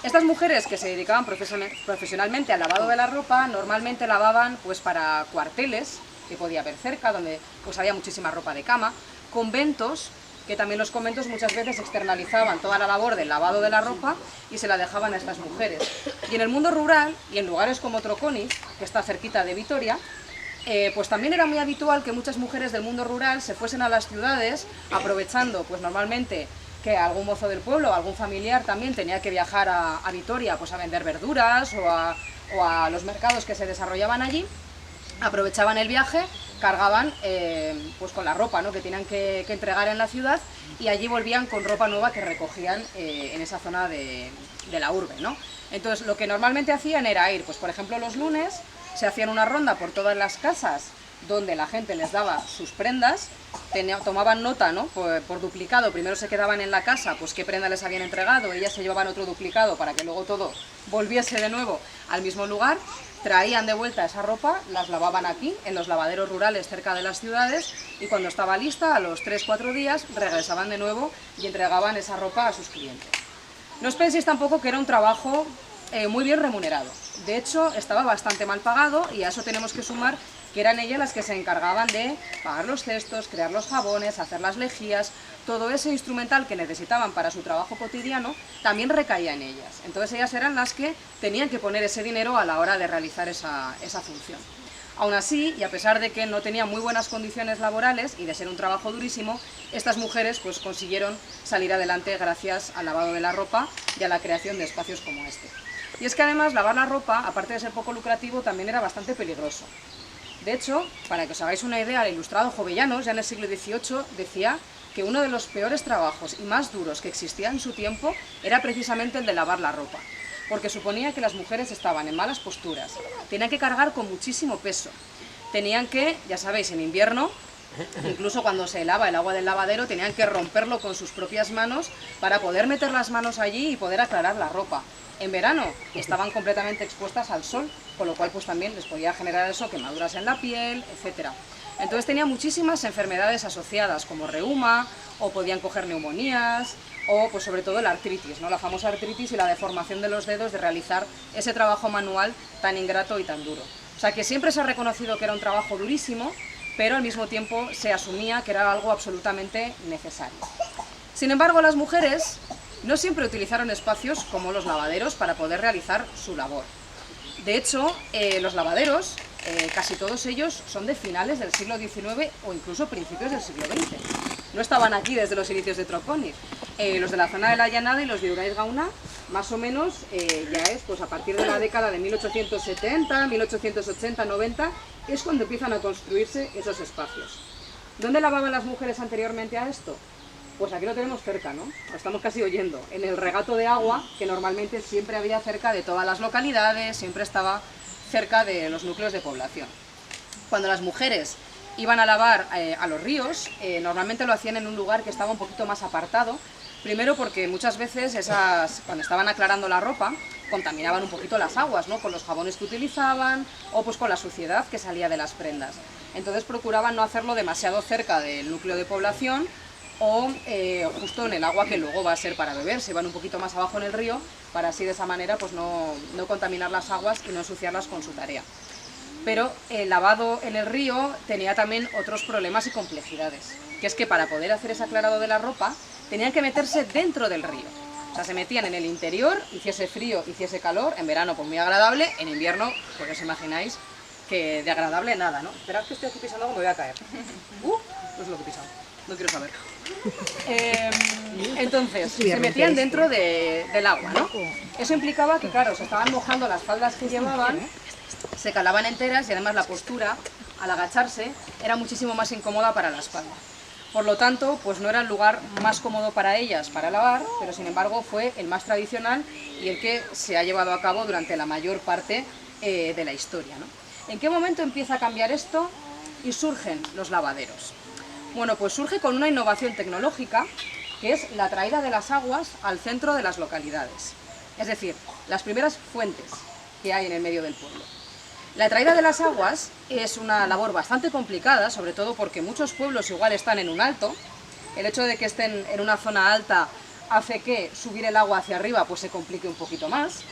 Estas mujeres que se dedicaban profesionalmente al lavado de la ropa, normalmente lavaban pues para cuarteles que podía haber cerca, donde pues había muchísima ropa de cama, conventos, que también los conventos muchas veces externalizaban toda la labor del lavado de la ropa y se la dejaban a estas mujeres. Y en el mundo rural, y en lugares como Troconiz, que está cerquita de Vitoria, pues también era muy habitual que muchas mujeres del mundo rural se fuesen a las ciudades, aprovechando pues normalmente que algún mozo del pueblo o algún familiar también tenía que viajar a Vitoria pues a vender verduras o a los mercados que se desarrollaban allí, aprovechaban el viaje, cargaban pues con la ropa, ¿no?, que tenían que entregar en la ciudad, y allí volvían con ropa nueva que recogían en esa zona de la urbe, ¿no? Entonces lo que normalmente hacían era ir, pues por ejemplo los lunes, se hacían una ronda por todas las casas donde la gente les daba sus prendas, tomaban nota, ¿no?, por duplicado. Primero se quedaban en la casa, pues qué prenda les habían entregado, ellas se llevaban otro duplicado para que luego todo volviese de nuevo al mismo lugar, traían de vuelta esa ropa, las lavaban aquí, en los lavaderos rurales cerca de las ciudades, y cuando estaba lista, a los 3-4 días, regresaban de nuevo y entregaban esa ropa a sus clientes. No os penséis tampoco que era un trabajo muy bien remunerado. De hecho, estaba bastante mal pagado, y a eso tenemos que sumar que eran ellas las que se encargaban de pagar los cestos, crear los jabones, hacer las lejías. Todo ese instrumental que necesitaban para su trabajo cotidiano también recaía en ellas. Entonces ellas eran las que tenían que poner ese dinero a la hora de realizar esa función. Aún así, y a pesar de que no tenían muy buenas condiciones laborales y de ser un trabajo durísimo, estas mujeres pues consiguieron salir adelante gracias al lavado de la ropa y a la creación de espacios como este. Y es que además lavar la ropa, aparte de ser poco lucrativo, también era bastante peligroso. De hecho, para que os hagáis una idea, el ilustrado Jovellanos, ya en el siglo XVIII, decía que uno de los peores trabajos y más duros que existía en su tiempo era precisamente el de lavar la ropa, porque suponía que las mujeres estaban en malas posturas, tenían que cargar con muchísimo peso, tenían que, ya sabéis, en invierno, incluso cuando se helaba el agua del lavadero, tenían que romperlo con sus propias manos para poder meter las manos allí y poder aclarar la ropa. En verano estaban completamente expuestas al sol, con lo cual pues también les podía generar eso, quemaduras en la piel, etc. Entonces tenía muchísimas enfermedades asociadas, como reuma, o podían coger neumonías, o pues sobre todo la artritis, ¿no?, la famosa artritis y la deformación de los dedos de realizar ese trabajo manual tan ingrato y tan duro. O sea que siempre se ha reconocido que era un trabajo durísimo, pero al mismo tiempo se asumía que era algo absolutamente necesario. Sin embargo, las mujeres no siempre utilizaron espacios como los lavaderos para poder realizar su labor. De hecho, los lavaderos, casi todos ellos, son de finales del siglo XIX o incluso principios del siglo XX. No estaban aquí desde los inicios de Troconiz. Los de la zona de la Llanada y los de Urdaiz-Gauna, más o menos, ya es pues a partir de la década de 1870, 1880, 90, es cuando empiezan a construirse esos espacios. ¿Dónde lavaban las mujeres anteriormente a esto? Pues aquí lo tenemos cerca, ¿no? Lo estamos casi oyendo, en el regato de agua, que normalmente siempre había cerca de todas las localidades, siempre estaba cerca de los núcleos de población. Cuando las mujeres iban a lavar a los ríos, normalmente lo hacían en un lugar que estaba un poquito más apartado, primero porque muchas veces cuando estaban aclarando la ropa, contaminaban un poquito las aguas, ¿no?, con los jabones que utilizaban o pues con la suciedad que salía de las prendas. Entonces procuraban no hacerlo demasiado cerca del núcleo de población, o justo en el agua que luego va a ser para beber, se van un poquito más abajo en el río, para así de esa manera pues no contaminar las aguas y no ensuciarlas con su tarea. Pero el lavado en el río tenía también otros problemas y complejidades, que es que para poder hacer ese aclarado de la ropa tenían que meterse dentro del río. O sea, se metían en el interior, hiciese frío, hiciese calor, en verano pues muy agradable, en invierno, pues os imagináis que de agradable nada, ¿no? Esperad que estoy aquí pisando algo, me voy a caer. No es lo que he pisado, no quiero saber. Entonces, se metían dentro del agua, ¿no? Eso implicaba que, claro, se estaban mojando las faldas que llevaban, se calaban enteras y además la postura, al agacharse, era muchísimo más incómoda para la espalda. Por lo tanto, pues no era el lugar más cómodo para ellas para lavar, pero sin embargo fue el más tradicional y el que se ha llevado a cabo durante la mayor parte de la historia, ¿no? ¿En qué momento empieza a cambiar esto y surgen los lavaderos? Bueno, pues surge con una innovación tecnológica, que es la traída de las aguas al centro de las localidades. Es decir, las primeras fuentes que hay en el medio del pueblo. La traída de las aguas es una labor bastante complicada, sobre todo porque muchos pueblos igual están en un alto. El hecho de que estén en una zona alta hace que subir el agua hacia arriba pues se complique un poquito más.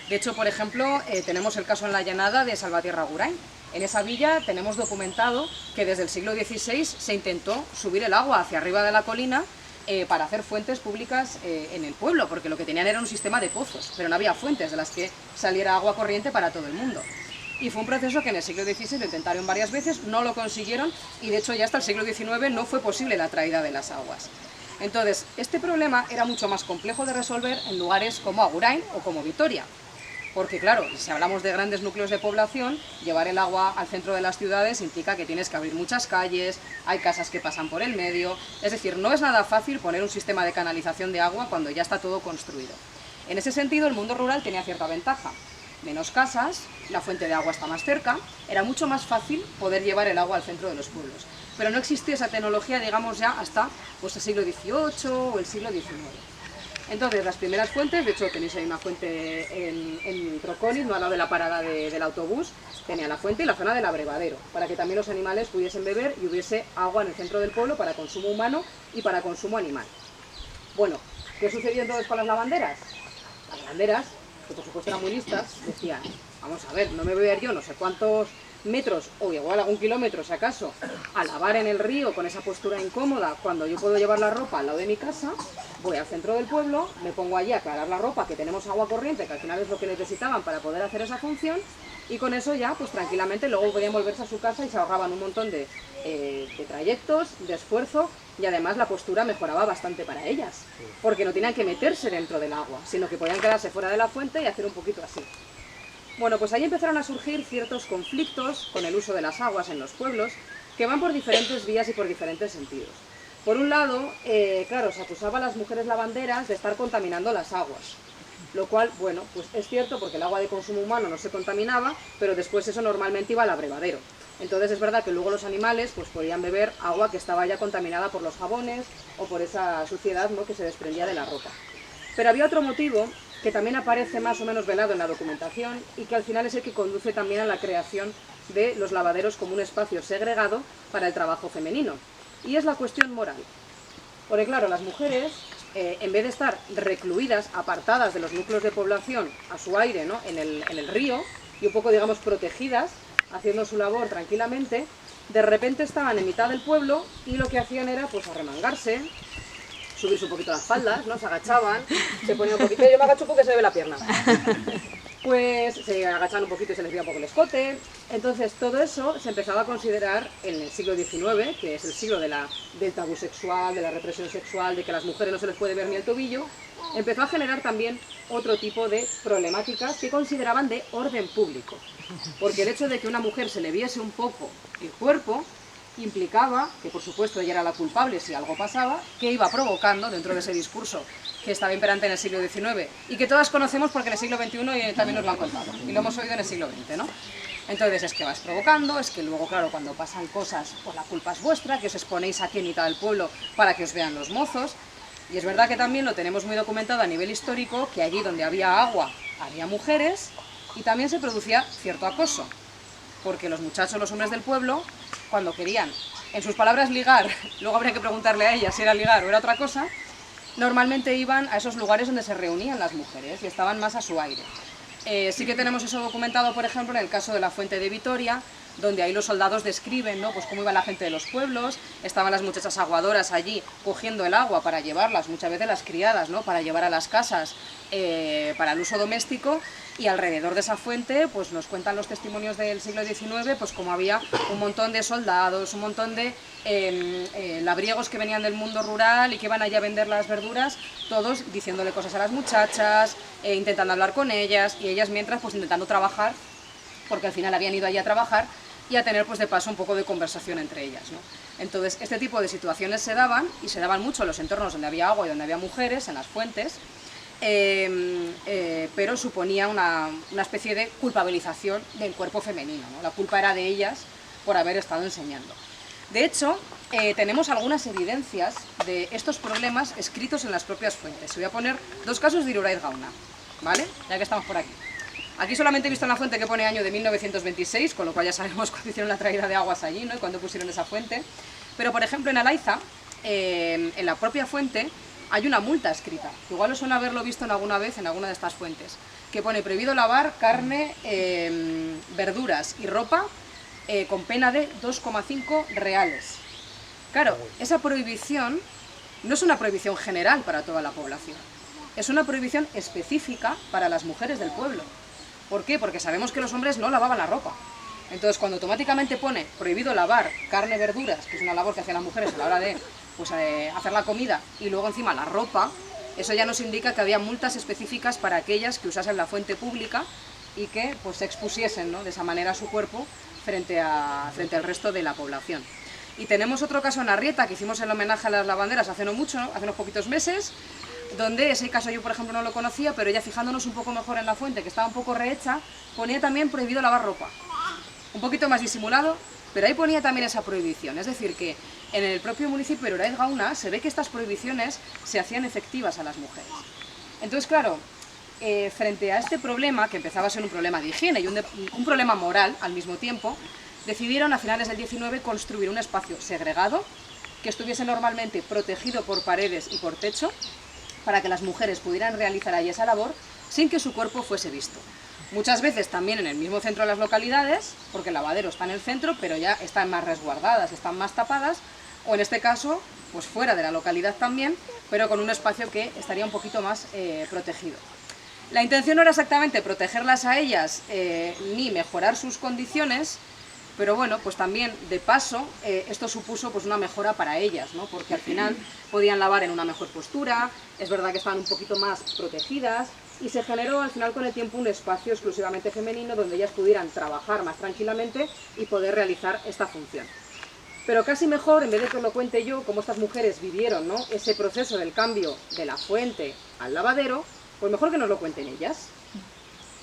De hecho, por ejemplo, tenemos el caso en la llanada de Salvatierra Agurain. En esa villa tenemos documentado que desde el siglo XVI se intentó subir el agua hacia arriba de la colina para hacer fuentes públicas en el pueblo, porque lo que tenían era un sistema de pozos, pero no había fuentes de las que saliera agua corriente para todo el mundo. Y fue un proceso que en el siglo XVI lo intentaron varias veces, no lo consiguieron y de hecho ya hasta el siglo XIX no fue posible la traída de las aguas. Entonces, este problema era mucho más complejo de resolver en lugares como Agurain o como Vitoria. Porque claro, si hablamos de grandes núcleos de población, llevar el agua al centro de las ciudades implica que tienes que abrir muchas calles, hay casas que pasan por el medio, es decir, no es nada fácil poner un sistema de canalización de agua cuando ya está todo construido. En ese sentido, el mundo rural tenía cierta ventaja. Menos casas, la fuente de agua está más cerca, era mucho más fácil poder llevar el agua al centro de los pueblos. Pero no existía esa tecnología, digamos, ya hasta pues, el siglo XVIII o el siglo XIX. Entonces, las primeras fuentes, de hecho tenéis ahí una fuente en Troconiz, no al lado de la parada del autobús, tenía la fuente y la zona del abrevadero, para que también los animales pudiesen beber y hubiese agua en el centro del pueblo para consumo humano y para consumo animal. Bueno, ¿qué sucedió entonces con las lavanderas? Las lavanderas, que por supuesto eran muy listas, decían, vamos a ver, no me voy a ir yo no sé cuántos metros o igual algún kilómetro si acaso a lavar en el río con esa postura incómoda cuando yo puedo llevar la ropa al lado de mi casa, voy al centro del pueblo, me pongo allí a aclarar la ropa, que tenemos agua corriente, que al final es lo que necesitaban para poder hacer esa función, y con eso ya pues tranquilamente luego podían volverse a su casa y se ahorraban un montón de trayectos, de esfuerzo, y además la postura mejoraba bastante para ellas, porque no tenían que meterse dentro del agua, sino que podían quedarse fuera de la fuente y hacer un poquito así. Bueno, pues ahí empezaron a surgir ciertos conflictos con el uso de las aguas en los pueblos, que van por diferentes vías y por diferentes sentidos. Por un lado, claro, se acusaba a las mujeres lavanderas de estar contaminando las aguas, lo cual, bueno, pues es cierto porque el agua de consumo humano no se contaminaba, pero después eso normalmente iba al abrevadero. Entonces es verdad que luego los animales pues podían beber agua que estaba ya contaminada por los jabones o por esa suciedad, ¿no?, que se desprendía de la ropa. Pero había otro motivo que también aparece más o menos velado en la documentación y que al final es el que conduce también a la creación de los lavaderos como un espacio segregado para el trabajo femenino. Y es la cuestión moral. Porque claro, las mujeres, en vez de estar recluidas, apartadas de los núcleos de población a su aire, ¿no?, en el río, y un poco, digamos, protegidas, haciendo su labor tranquilamente, de repente estaban en mitad del pueblo y lo que hacían era pues arremangarse, subirse un poquito las faldas, ¿no?, se agachaban, se ponían un poquito, yo me agacho porque se ve la pierna, pues se agachaban un poquito y se les veía un poco el escote. Entonces todo eso se empezaba a considerar en el siglo XIX, que es el siglo del tabú sexual, de la represión sexual, de que a las mujeres no se les puede ver ni el tobillo, empezó a generar también otro tipo de problemáticas que consideraban de orden público, porque el hecho de que a una mujer se le viese un poco el cuerpo implicaba que, por supuesto, ella era la culpable si algo pasaba, que iba provocando dentro de ese discurso que estaba imperante en el siglo XIX y que todas conocemos porque en el siglo XXI también nos lo han contado y lo hemos oído en el siglo XX, ¿no? Entonces es que vas provocando, es que luego, claro, cuando pasan cosas, pues la culpa es vuestra, que os exponéis aquí en mitad del pueblo para que os vean los mozos. Y es verdad que también lo tenemos muy documentado a nivel histórico, que allí donde había agua había mujeres y también se producía cierto acoso, porque los muchachos, los hombres del pueblo, cuando querían, en sus palabras, ligar, luego habría que preguntarle a ellas si era ligar o era otra cosa, normalmente iban a esos lugares donde se reunían las mujeres y estaban más a su aire. Sí que tenemos eso documentado, por ejemplo, en el caso de la fuente de Vitoria, donde ahí los soldados describen, ¿no?, pues cómo iba la gente de los pueblos, estaban las muchachas aguadoras allí cogiendo el agua para llevarlas, muchas veces las criadas, ¿no?, para llevar a las casas para el uso doméstico, y alrededor de esa fuente pues nos cuentan los testimonios del siglo XIX, pues como había un montón de soldados, un montón de labriegos que venían del mundo rural y que iban allá a vender las verduras, todos diciéndole cosas a las muchachas, intentando hablar con ellas, y ellas mientras pues intentando trabajar, porque al final habían ido allí a trabajar y a tener pues de paso un poco de conversación entre ellas, ¿no? Entonces este tipo de situaciones se daban, y se daban mucho en los entornos donde había agua y donde había mujeres, en las fuentes, pero suponía una especie de culpabilización del cuerpo femenino, ¿no? La culpa era de ellas por haber estado enseñando. De hecho, tenemos algunas evidencias de estos problemas escritos en las propias fuentes. Voy a poner dos casos de Iruraiz Gauna, ¿vale?, ya que estamos por aquí. Aquí solamente he visto en la fuente que pone año de 1926, con lo cual ya sabemos cuándo hicieron la traída de aguas allí, ¿no?, y cuándo pusieron esa fuente. Pero, por ejemplo, en Alaiza, en la propia fuente, hay una multa escrita, igual os suena haberlo visto en alguna vez en alguna de estas fuentes, que pone prohibido lavar carne, verduras y ropa con pena de 2,5 reales. Claro, esa prohibición no es una prohibición general para toda la población, es una prohibición específica para las mujeres del pueblo. ¿Por qué? Porque sabemos que los hombres no lavaban la ropa. Entonces, cuando automáticamente pone prohibido lavar carne, verduras, que es una labor que hacían las mujeres a la hora de pues, hacer la comida, y luego encima la ropa, eso ya nos indica que había multas específicas para aquellas que usasen la fuente pública y que pues, se expusiesen, ¿no?, de esa manera su cuerpo frente al resto de la población. Y tenemos otro caso en Arrieta, que hicimos el homenaje a las lavanderas hace no mucho, ¿no?, hace unos poquitos meses, donde ese caso yo, por ejemplo, no lo conocía, pero ya fijándonos un poco mejor en la fuente, que estaba un poco rehecha, ponía también prohibido lavar ropa. Un poquito más disimulado, pero ahí ponía también esa prohibición. Es decir, que en el propio municipio de Uraiz Gauna se ve que estas prohibiciones se hacían efectivas a las mujeres. Entonces, claro, frente a este problema, que empezaba a ser un problema de higiene y un problema moral al mismo tiempo, decidieron a finales del 19 construir un espacio segregado, que estuviese normalmente protegido por paredes y por techo, para que las mujeres pudieran realizar ahí esa labor sin que su cuerpo fuese visto. Muchas veces también en el mismo centro de las localidades, porque el lavadero está en el centro, pero ya están más resguardadas, están más tapadas, o en este caso, pues fuera de la localidad también, pero con un espacio que estaría un poquito más protegido. La intención no era exactamente protegerlas a ellas ni mejorar sus condiciones, pero bueno, pues también de paso esto supuso pues una mejora para ellas, ¿no? Porque al final podían lavar en una mejor postura, es verdad que estaban un poquito más protegidas y se generó al final con el tiempo un espacio exclusivamente femenino donde ellas pudieran trabajar más tranquilamente y poder realizar esta función. Pero casi mejor, en vez de que os lo cuente yo, cómo estas mujeres vivieron, ¿no?, ese proceso del cambio de la fuente al lavadero, pues mejor que nos lo cuenten ellas.